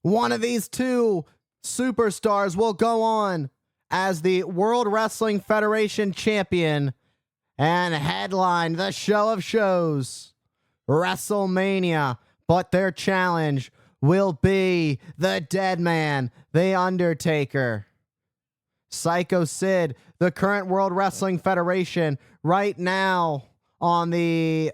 One of these two superstars will go on as the World Wrestling Federation champion and headline the show of shows, WrestleMania. But their challenge will be the dead man, The Undertaker. Sycho Sid, the current World Wrestling Federation, right now on the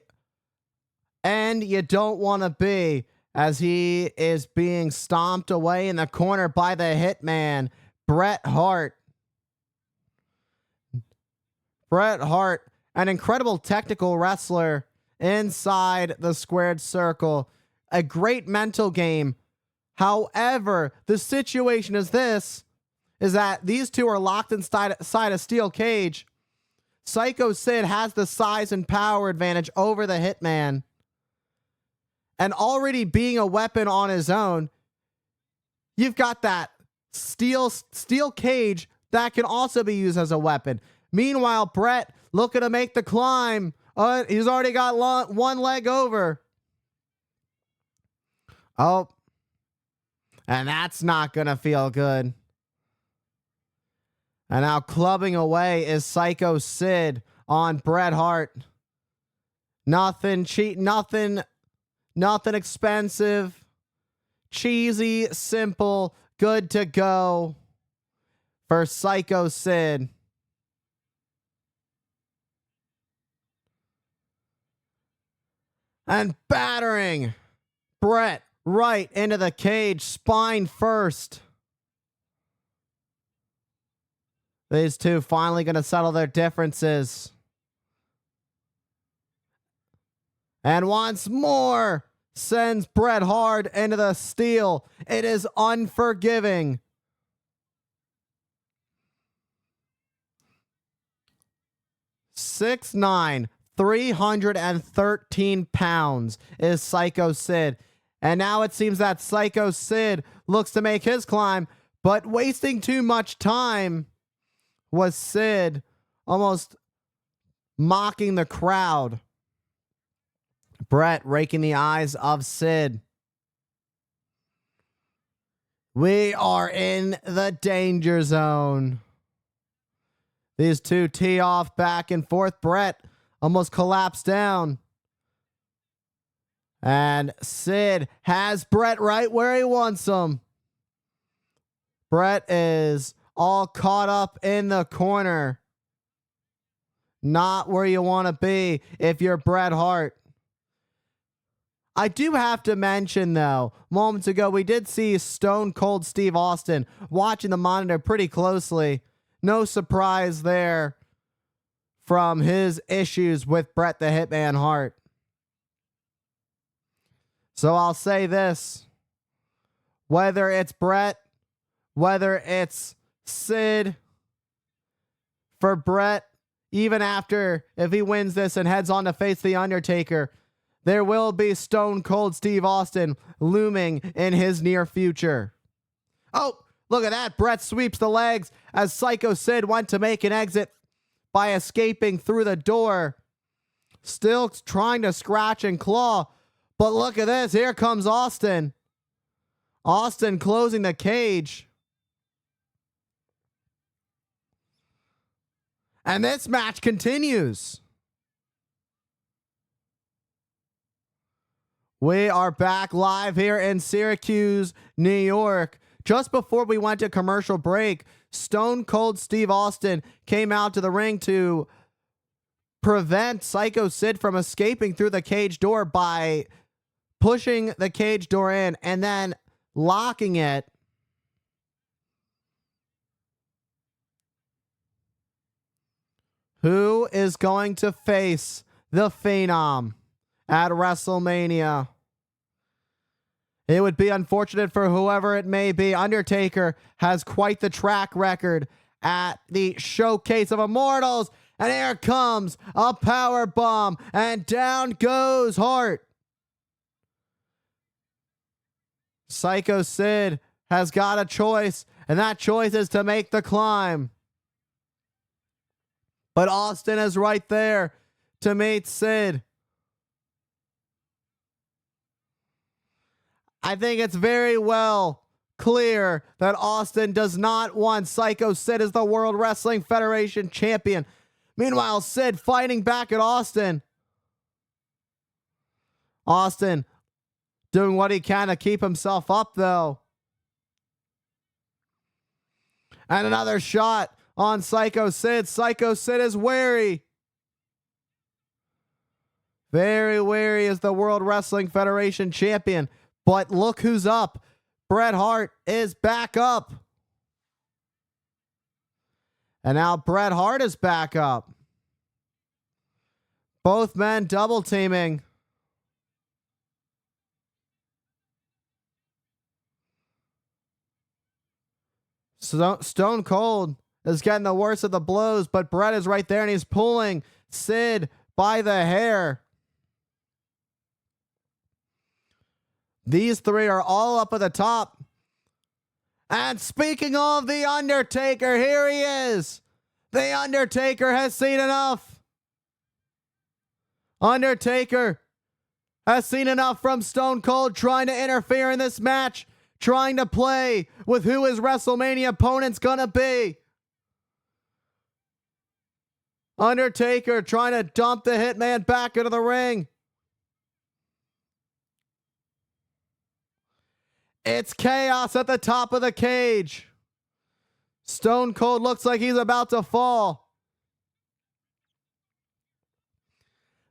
end you don't want to be, as he is being stomped away in the corner by the Hitman, Bret Hart. Bret Hart, an incredible technical wrestler inside the squared circle. A great mental game. However, the situation is that these two are locked inside a steel cage. Sycho Sid has the size and power advantage over the Hitman. And already being a weapon on his own, you've got that steel cage that can also be used as a weapon. Meanwhile, Bret looking to make the climb. He's already got one leg over. Oh, and that's not going to feel good. And now clubbing away is Sycho Sid on Bret Hart. Nothing cheap, nothing expensive. Cheesy, simple, good to go for Sycho Sid. And battering Bret right into the cage, spine first. These two finally going to settle their differences. And once more sends Bret Hart into the steel. It is unforgiving. (6'9", 313 pounds is Sycho Sid. And now it seems that Sycho Sid looks to make his climb, but wasting too much time was Sid, almost mocking the crowd. Bret raking the eyes of Sid. We are in the danger zone. These two tee off back and forth. Bret almost collapsed down. And Sid has Bret right where he wants him. Bret is all caught up in the corner. Not where you want to be if you're Bret Hart. I do have to mention, though, moments ago, we did see Stone Cold Steve Austin watching the monitor pretty closely. No surprise there from his issues with Bret the Hitman Hart. So I'll say this. Whether it's Bret, whether it's Sid, for Bret, even after, if he wins this and heads on to face The Undertaker, there will be Stone Cold Steve Austin looming in his near future. Oh, look at that. Bret sweeps the legs as Sycho Sid went to make an exit by escaping through the door. Still trying to scratch and claw. But look at this. Here comes Austin. Austin closing the cage. And this match continues. We are back live here in Syracuse, New York. Just before we went to commercial break, Stone Cold Steve Austin came out to the ring to prevent Sycho Sid from escaping through the cage door by pushing the cage door in and then locking it. Who is going to face the Phenom at WrestleMania? It would be unfortunate for whoever it may be. Undertaker has quite the track record at the Showcase of Immortals. And here comes a power bomb. And down goes Hart. Sycho Sid has got a choice. And that choice is to make the climb. But Austin is right there to meet Sid. I think it's very well clear that Austin does not want Sycho Sid as the World Wrestling Federation champion. Meanwhile, Sid fighting back at Austin. Austin doing what he can to keep himself up, though. And another shot on Sycho Sid. Sycho Sid is wary. Very wary as the World Wrestling Federation champion. But look who's up. Bret Hart is back up. And now Bret Hart is back up. Both men double teaming. Stone Cold is getting the worst of the blows, but Bret is right there and he's pulling Sid by the hair. These three are all up at the top. And speaking of The Undertaker, here he is. The Undertaker has seen enough. Undertaker has seen enough from Stone Cold trying to interfere in this match, trying to play with who his WrestleMania opponent's gonna be. Undertaker trying to dump the Hitman back into the ring. It's chaos at the top of the cage. Stone Cold looks like he's about to fall.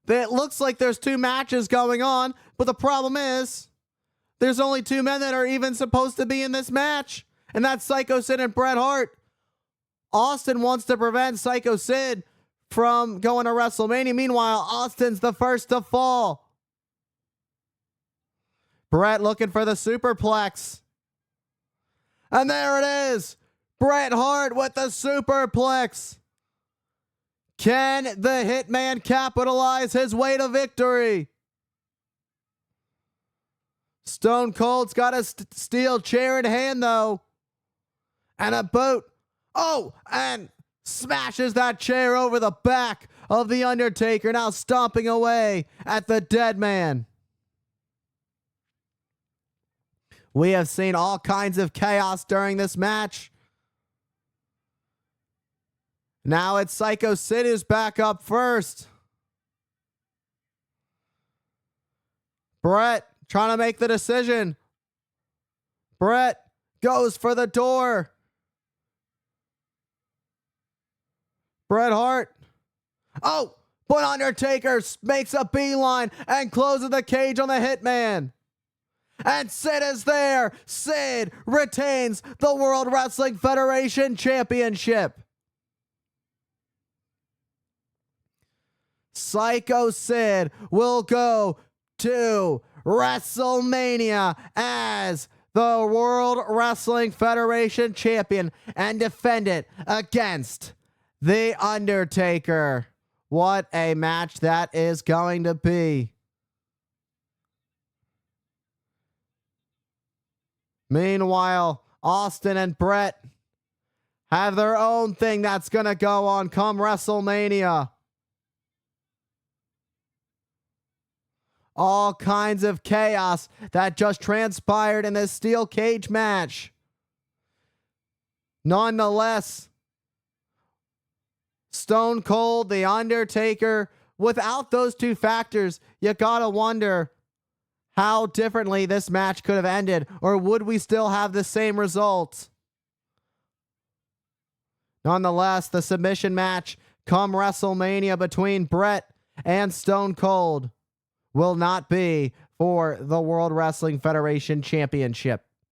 It looks like there's two matches going on, but the problem is there's only two men that are even supposed to be in this match, and that's Sycho Sid and Bret Hart. Austin wants to prevent Sycho Sid from going to WrestleMania. Meanwhile, Austin's the first to fall. Bret looking for the superplex. And there it is. Bret Hart with the superplex. Can the Hitman capitalize his way to victory? Stone Cold's got a steel chair in hand, though. And a boot. Oh, and smashes that chair over the back of The Undertaker, now stomping away at the dead man. We have seen all kinds of chaos during this match. Now it's Sycho Sid who's back up first. Bret trying to make the decision. Bret goes for the door. Bret Hart. Oh, but Undertaker makes a beeline and closes the cage on the Hitman. And Sid is there. Sid retains the World Wrestling Federation Championship. Sycho Sid will go to WrestleMania as the World Wrestling Federation Champion and defend it against The Undertaker. What a match that is going to be. Meanwhile, Austin and Bret have their own thing that's going to go on come WrestleMania. All kinds of chaos that just transpired in this steel cage match. Nonetheless, Stone Cold, The Undertaker, without those two factors, you gotta wonder how differently this match could have ended, or would we still have the same result? Nonetheless, the submission match come WrestleMania between Bret and Stone Cold will not be for the World Wrestling Federation Championship.